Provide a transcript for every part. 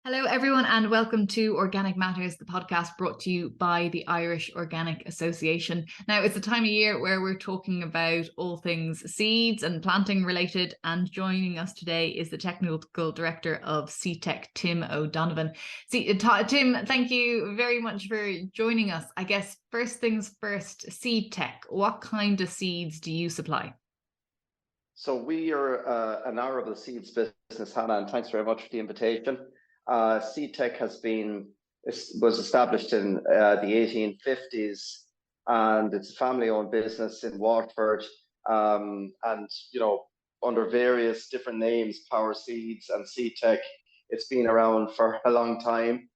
Hello, everyone, and welcome to Organic Matters, the podcast brought to you by the Irish Organic Association. Now, it's the time of year where we're talking about all things seeds and planting related, and joining us today is the Technical Director of Seedtech, Tim O'Donovan. Tim, thank you very much for joining us. I guess first things first, Seedtech, what kind of seeds do you supply? So we are an arable seeds business, Hannah, and thanks very much for the invitation. Seedtech was established in the 1850s, and it's a family-owned business in Waterford, and under various different names, Power Seeds and Seedtech. It's been around for a long time.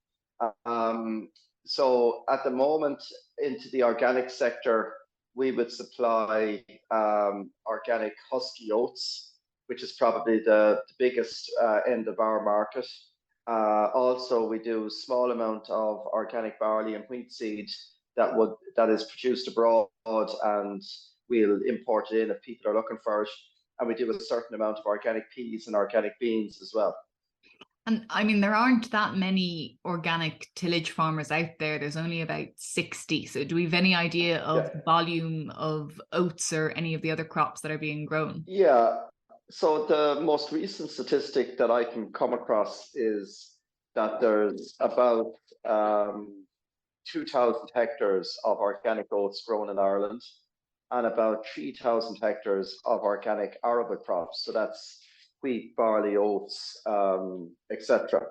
So at the moment, into the organic sector, we would supply organic husky oats, which is probably the biggest end of our market. Also, we do a small amount of organic barley and wheat seed that is produced abroad, and we'll import it in if people are looking for it. And we do a certain amount of organic peas and organic beans as well. And I mean, there aren't that many organic tillage farmers out there. There's only about 60. So do we have any idea of the volume of oats or any of the other crops that are being grown? Yeah. So the most recent statistic that I can come across is that there's about 2,000 hectares of organic oats grown in Ireland and about 3,000 hectares of organic arable crops. So that's wheat, barley, oats, etc.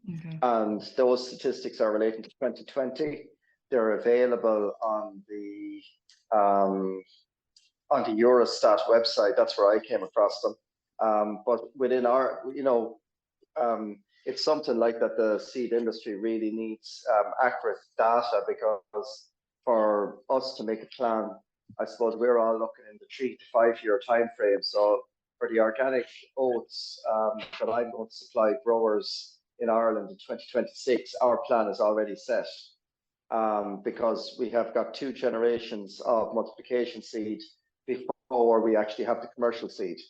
Okay. And those statistics are relating to 2020. They're available on the Eurostat website. That's where I came across them. But within our, it's something like that the seed industry really needs accurate data, because for us to make a plan, I suppose we're all looking in the 3 to 5 year time frame. So for the organic oats that I'm going to supply growers in Ireland in 2026, our plan is already set, because we have got 2 generations of multiplication seed before we actually have the commercial seed.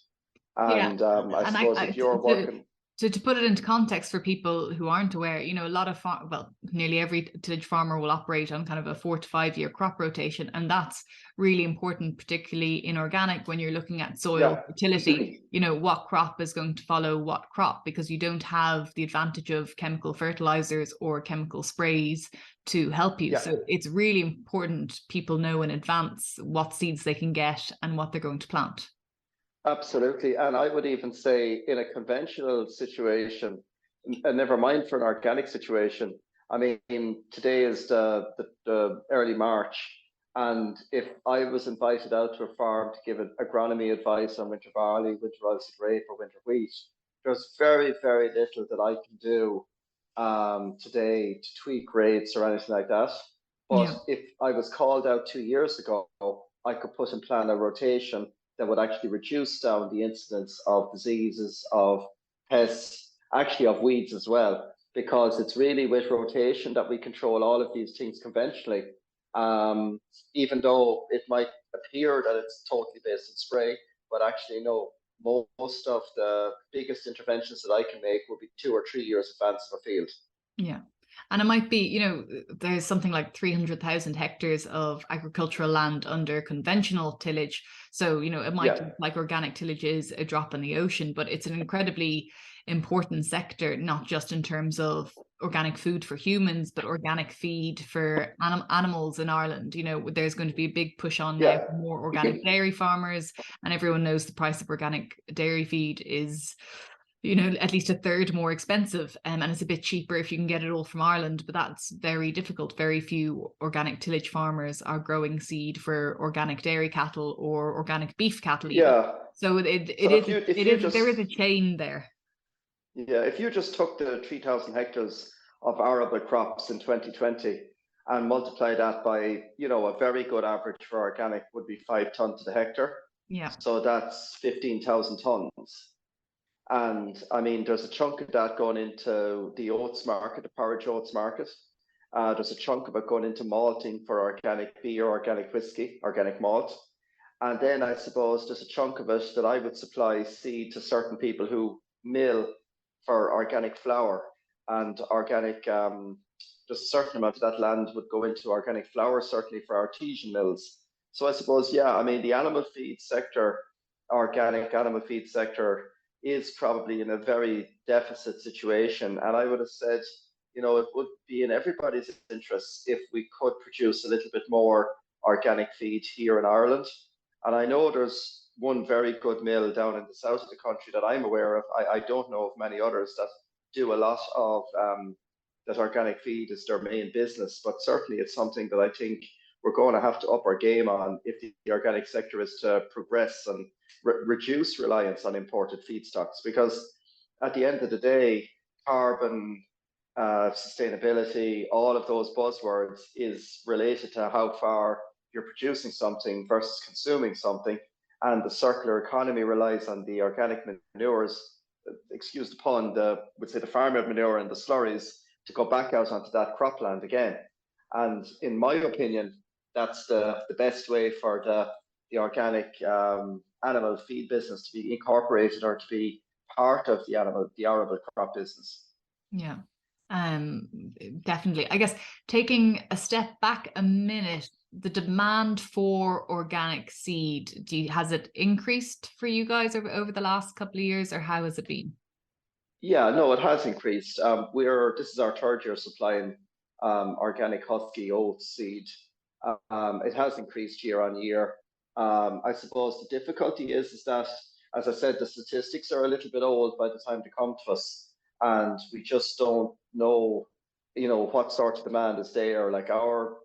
And I suppose if you're working... To put it into context for people who aren't aware, a lot of nearly every tillage farmer will operate on kind of a 4 to 5 year crop rotation, and that's really important, particularly in organic, when you're looking at soil fertility. What crop is going to follow what crop, because you don't have the advantage of chemical fertilizers or chemical sprays to help you. So it's really important people know in advance what seeds they can get and what they're going to plant. Absolutely. And I would even say in a conventional situation, and never mind for an organic situation, I mean, today is the early March, and if I was invited out to a farm to give agronomy advice on winter barley, winter rice grape, or winter wheat, there's very, very little that I can do today to tweak rates or anything like that. But if I was called out 2 years ago, I could put in plan a rotation that would actually reduce down the incidence of diseases, of pests, actually of weeds as well, because it's really with rotation that we control all of these things conventionally. Even though it might appear that it's totally based on spray, but actually no, most of the biggest interventions that I can make will be 2 or 3 years advanced of a field. Yeah. And it might be, there's something like 300,000 hectares of agricultural land under conventional tillage. So, it might look like organic tillage is a drop in the ocean, but it's an incredibly important sector, not just in terms of organic food for humans, but organic feed for animals in Ireland. There's going to be a big push on now for more organic dairy farmers, and everyone knows the price of organic dairy feed is at least a third more expensive, and it's a bit cheaper if you can get it all from Ireland, but that's very difficult. Very few organic tillage farmers are growing seed for organic dairy cattle or organic beef cattle even. So there is a chain there. Yeah, if you just took the 3,000 hectares of arable crops in 2020 and multiply that by, a very good average for organic would be 5 tons to the hectare. Yeah. So that's 15,000 tons. And I mean, there's a chunk of that going into the oats market, the porridge oats market. There's a chunk of it going into malting for organic beer, organic whiskey, organic malt. And then I suppose there's a chunk of it that I would supply seed to certain people who mill for organic flour. and organic. Just a certain amount of that land would go into organic flour, certainly for artesian mills. So I suppose, yeah, I mean, the animal feed sector, organic animal feed sector, is probably in a very deficit situation. And I would have said, it would be in everybody's interest if we could produce a little bit more organic feed here in Ireland. And I know there's one very good mill down in the south of the country that I'm aware of. I don't know of many others that do a lot of that organic feed is their main business, but certainly it's something that I think we're going to have to up our game on if the organic sector is to progress and reduce reliance on imported feedstocks. Because at the end of the day, carbon, sustainability, all of those buzzwords is related to how far you're producing something versus consuming something. And the circular economy relies on the organic manures, excuse the pun, would say the farmyard manure and the slurries to go back out onto that cropland again. And in my opinion, that's the best way for the organic animal feed business to be incorporated or to be part of the arable crop business. Yeah, definitely. I guess taking a step back a minute, the demand for organic seed, has it increased for you guys over the last couple of years, or how has it been? Yeah, no, it has increased. This is our third year supplying organic husky oats seed. It has increased year on year. I suppose the difficulty is that, as I said, the statistics are a little bit old by the time they come to us, and we just don't know, what sort of demand is there. Like our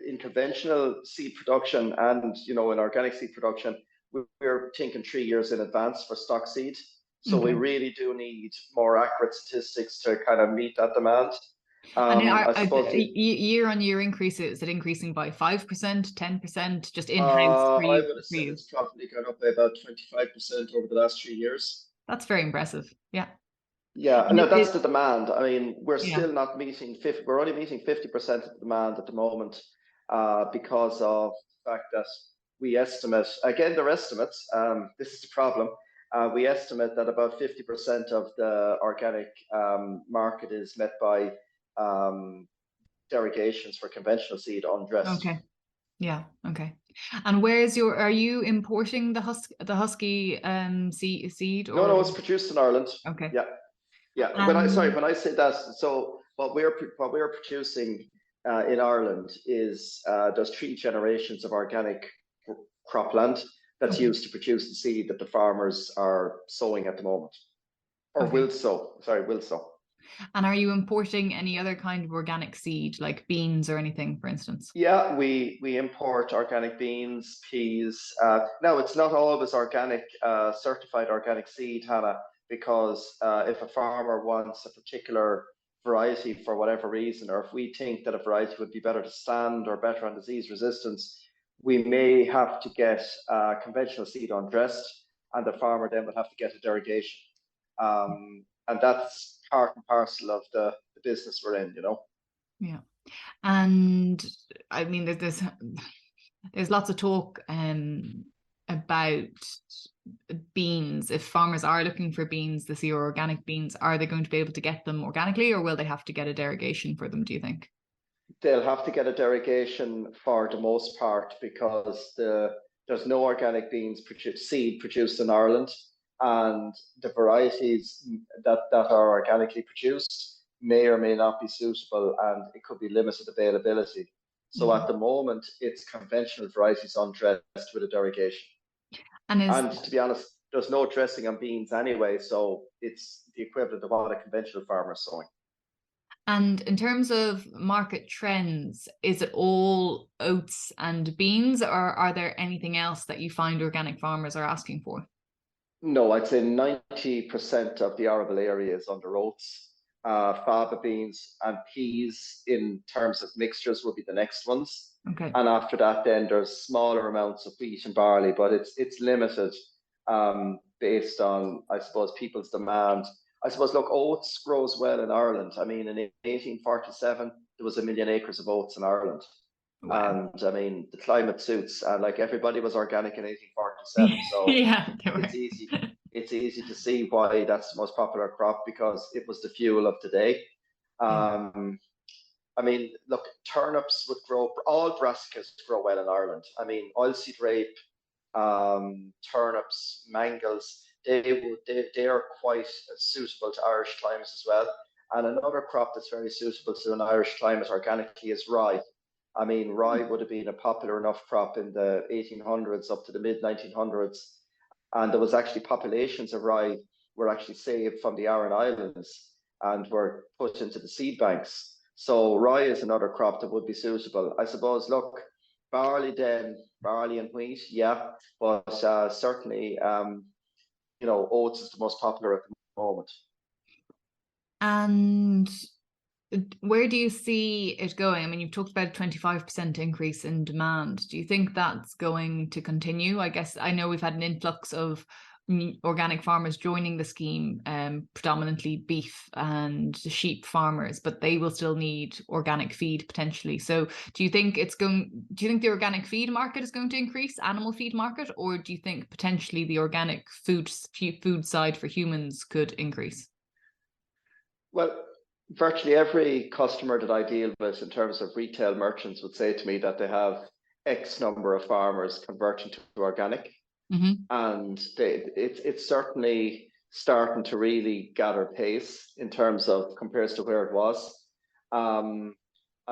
in conventional seed production and in organic seed production, we're thinking 3 years in advance for stock seed. So we really do need more accurate statistics to kind of meet that demand. And I suppose year-on-year increases, is it increasing by 5%, 10%, just in-house for I you? would have said it's probably gone up by about 25% over the last 3 years. That's very impressive. Yeah. Yeah, no, that's the demand. I mean, we're Yeah. still not meeting 50. We're only meeting 50% of the demand at the moment, because of the fact that we estimate, again, they're estimates. This is the problem. We estimate that about 50% of the organic market is met by derogations for conventional seed undressed. Okay. Yeah. Okay. And are you importing the husky seed, or? No, it's produced in Ireland. Okay. Yeah. Yeah. When I say that, so what we're producing in Ireland is there's 3 generations of organic cropland that's used to produce the seed that the farmers are sowing at the moment, or will sow. And are you importing any other kind of organic seed, like beans or anything, for instance? Yeah, we import organic beans, peas. Now, it's not always organic, certified organic seed, Hannah, because if a farmer wants a particular variety for whatever reason, or if we think that a variety would be better to stand or better on disease resistance, we may have to get conventional seed undressed, and the farmer then would have to get a derogation. And that's part and parcel of the business we're in, Yeah. And I mean, there's lots of talk about beans. If farmers are looking for beans this year, organic beans, are they going to be able to get them organically, or will they have to get a derogation for them, do you think? They'll have to get a derogation for the most part, because there's no organic beans seed produced in Ireland, and the varieties that are organically produced may or may not be suitable, and it could be limited availability. So at the moment, it's conventional varieties undressed with a derogation. And to be honest, there's no dressing on beans anyway, so it's the equivalent of what a conventional farmer is sowing. And in terms of market trends, is it all oats and beans, or are there anything else that you find organic farmers are asking for? No, I'd say 90% of the arable area is under oats. Faba beans and peas in terms of mixtures will be the next ones. Okay. And after that, then there's smaller amounts of wheat and barley, but it's limited based on, I suppose, people's demand. I suppose, look, oats grows well in Ireland. I mean, in 1847, there was 1 million acres of oats in Ireland. Wow. And I mean, the climate suits, like everybody was organic in 1847, so yeah, it's easy. it's easy to see why that's the most popular crop, because it was the fuel of today. I mean, look, turnips would grow, all brassicas grow well in Ireland. I mean, oilseed rape, turnips, mangels, they are quite suitable to Irish climates as well. And another crop that's very suitable to an Irish climate organically is rye. I mean, rye would have been a popular enough crop in the 1800s up to the mid 1900s. And there was actually populations of rye were actually saved from the Aran Islands and were put into the seed banks. So rye is another crop that would be suitable. I suppose, look, barley and wheat, yeah, but certainly, oats is the most popular at the moment. And where do you see it going? I mean, you've talked about a 25% increase in demand. Do you think that's going to continue? I guess I know we've had an influx of organic farmers joining the scheme, predominantly beef and sheep farmers, but they will still need organic feed potentially. So do you think the organic feed market is going to increase, animal feed market, or do you think potentially the organic food side for humans could increase? Well, virtually every customer that I deal with in terms of retail merchants would say to me that they have X number of farmers converting to organic. And it's certainly starting to really gather pace in terms of compares to where it was. I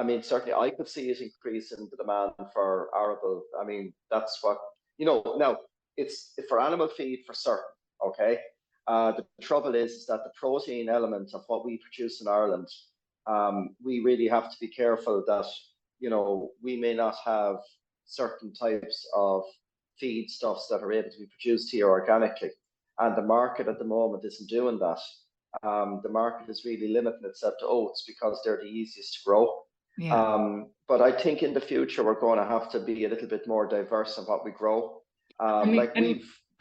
mean, certainly I could see it increase in the demand for arable. I mean, that's what, now it's for animal feed for certain, okay? The trouble is that the protein element of what we produce in Ireland, we really have to be careful that, we may not have certain types of feedstuffs that are able to be produced here organically. And the market at the moment isn't doing that. The market is really limiting itself to oats because they're the easiest to grow. Yeah. But I think in the future, we're going to have to be a little bit more diverse in what we grow.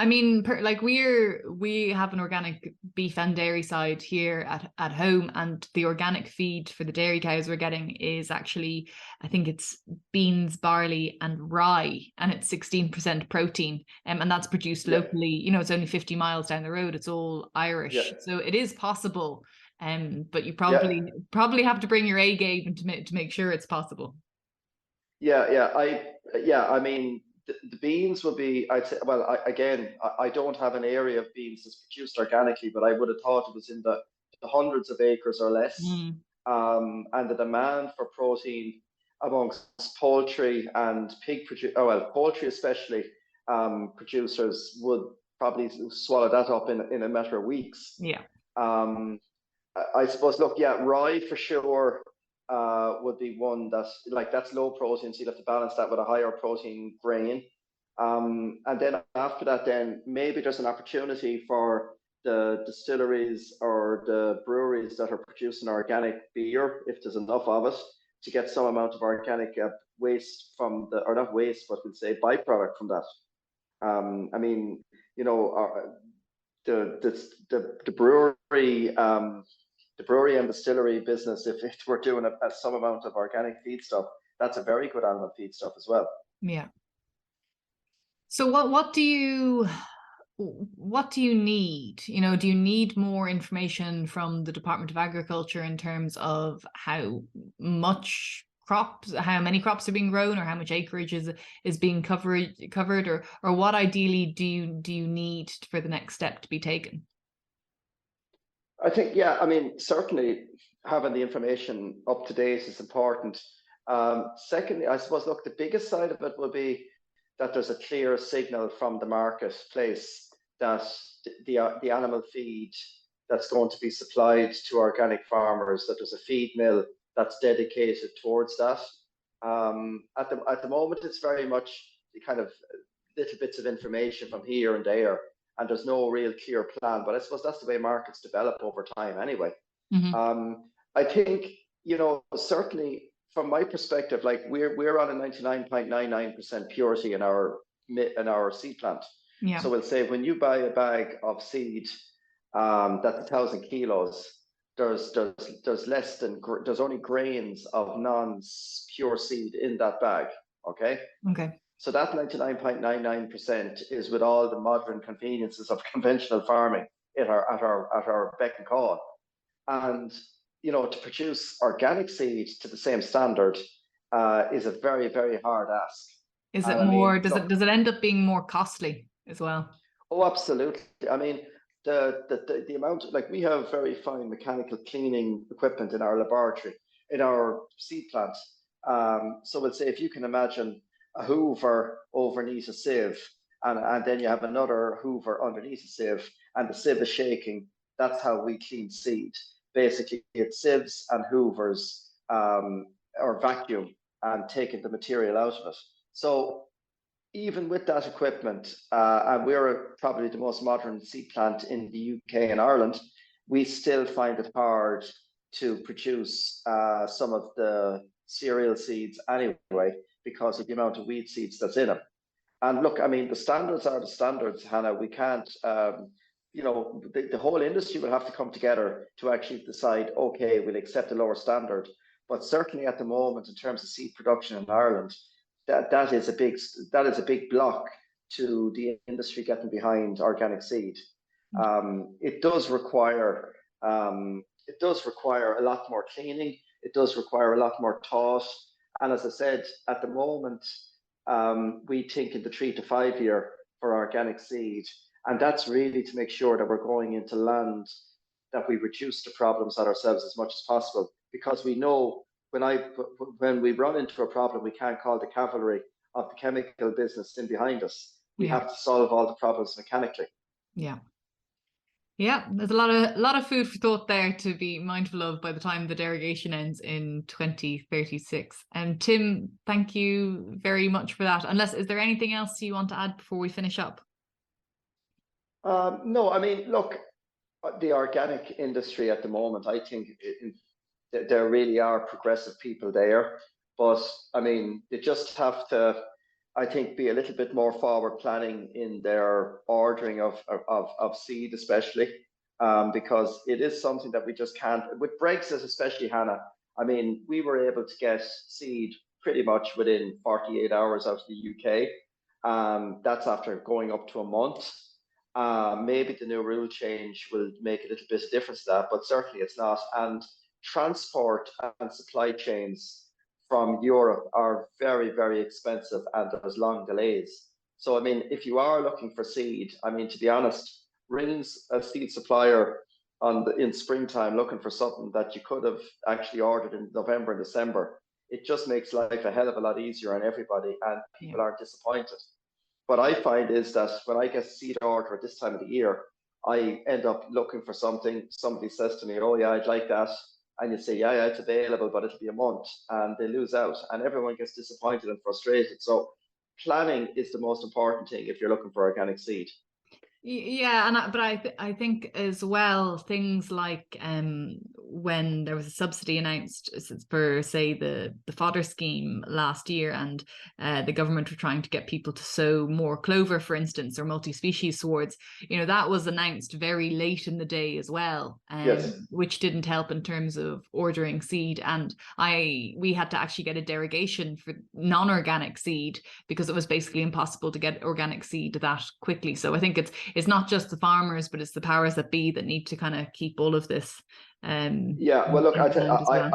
We have an organic beef and dairy side here at home, and the organic feed for the dairy cows we're getting is actually, I think it's beans, barley and rye, and it's 16% protein, and that's produced locally. It's only 50 miles down the road. It's all Irish, so it is possible. But you probably have to bring your A game to make sure it's possible. I mean, the beans will be, I'd say, well, I don't have an area of beans that's produced organically, but I would have thought it was in the hundreds of acres or less. And the demand for protein amongst poultry and poultry especially, producers would probably swallow that up in a matter of weeks. I suppose, look, rye for sure would be one that's low protein, so you'd have to balance that with a higher protein grain. And then after that, then maybe there's an opportunity for the distilleries or the breweries that are producing organic beer, if there's enough of it, to get some amount of organic waste from or not waste, but we'll say byproduct from that. I mean, the brewery. The brewery and distillery business, if we're doing some amount of organic feed stuff, that's a very good animal feed stuff as well. Yeah. So what do you need? Do you need more information from the Department of Agriculture in terms of how many crops are being grown, or how much acreage is being covered, or what ideally do you need for the next step to be taken? I think, I mean, certainly having the information up to date is important. Secondly, I suppose, look, the biggest side of it will be that there's a clear signal from the marketplace that the animal feed that's going to be supplied to organic farmers, that there's a feed mill that's dedicated towards that. At the moment, it's very much kind of little bits of information from here and there, and there's no real clear plan. But I suppose that's the way markets develop over time anyway. I think, certainly from my perspective, like we're on a 99.99% purity in our seed plant. So we'll say when you buy a bag of seed that's 1,000 kilos, there's only grains of non-pure seed in that bag. Okay. So that 99.99% is with all the modern conveniences of conventional farming at our beck and call. And to produce organic seed to the same standard is a very, very hard ask. Is And it I more, mean, does look, it end up being more costly as well? oh, absolutely. I mean, the amount, like we have very fine mechanical cleaning equipment in our laboratory, in our seed plant. So we'll say if you can imagine a Hoover overneath a sieve, and then you have another Hoover underneath a sieve, and the sieve is shaking. That's how we clean seed. Basically, it's sieves and Hoovers or vacuum and taking the material out of it. So even with that equipment, and we're probably the most modern seed plant in the UK and Ireland, we still find it hard to produce some of the cereal seeds anyway, because of the amount of weed seeds that's in them. And look, I mean, the standards are the standards, Hannah. We can't, the whole industry will have to come together to actually decide, okay, we'll accept a lower standard. But certainly at the moment, in terms of seed production in Ireland, that is a big block to the industry getting behind organic seed. It does require a lot more cleaning. It does require a lot more thought. And as I said, at the moment, we think in the 3 to 5 year for organic seed, and that's really to make sure that we're going into land that we reduce the problems on ourselves as much as possible, because we know when we run into a problem, we can't call the cavalry of the chemical business in behind us. We have to solve all the problems mechanically. Yeah. Yeah, there's a lot of food for thought there to be mindful of by the time the derogation ends in 2036. And Tim, thank you very much for that. Is there anything else you want to add before we finish up? No, I mean, look, the organic industry at the moment, I think there really are progressive people there, but I mean, they just have to, I think, be a little bit more forward planning in their ordering of seed, especially because it is something that we just can't. With Brexit, especially, Hannah, I mean, we were able to get seed pretty much within 48 hours out of the UK. That's after going up to a month. Maybe the new rule change will make a little bit of difference to that, but certainly it's not. And transport and supply chains from Europe are very, very expensive, and there's long delays. So, I mean, if you are looking for seed, I mean, to be honest, rings a seed supplier in springtime looking for something that you could have actually ordered in November and December. It just makes life a hell of a lot easier on everybody, and people aren't disappointed. What I find is that when I get a seed order at this time of the year, I end up looking for something. Somebody says to me, "Oh yeah, I'd like that," and you say, "Yeah, it's available, but it'll be a month," and they lose out, and everyone gets disappointed and frustrated. So planning is the most important thing if you're looking for organic seed. Yeah, but I think as well things like when there was a subsidy announced for, say, the fodder scheme last year, and the government were trying to get people to sow more clover, for instance, or multi-species swords. That was announced very late in the day as well, Yes. which didn't help in terms of ordering seed. And we had to actually get a derogation for non-organic seed because it was basically impossible to get organic seed that quickly. So I think it's not just the farmers, but it's the powers that be that need to kind of keep all of this. Yeah, well, look, I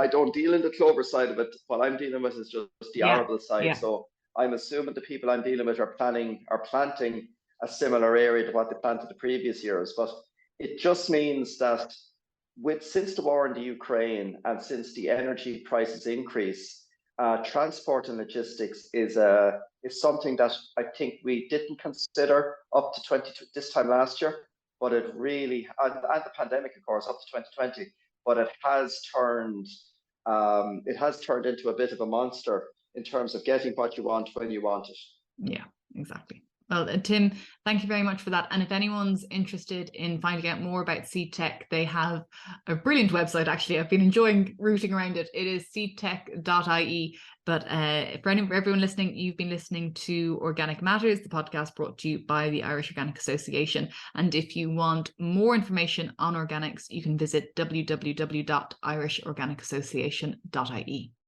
don't deal in the clover side of it. What I'm dealing with is just the arable side. Yeah. So I'm assuming the people I'm dealing with are planting a similar area to what they planted the previous years. But it just means that since the war in the Ukraine and since the energy prices increase, transport and logistics is something that I think we didn't consider up to this time last year, but it really, and the pandemic, of course, up to 2020, but it has turned into a bit of a monster in terms of getting what you want when you want it. Yeah, exactly. Well, Tim, thank you very much for that. And if anyone's interested in finding out more about Seedtech, they have a brilliant website, actually. I've been enjoying rooting around it. It is seedtech.ie. But for everyone listening, you've been listening to Organic Matters, the podcast brought to you by the Irish Organic Association. And if you want more information on organics, you can visit www.irishorganicassociation.ie.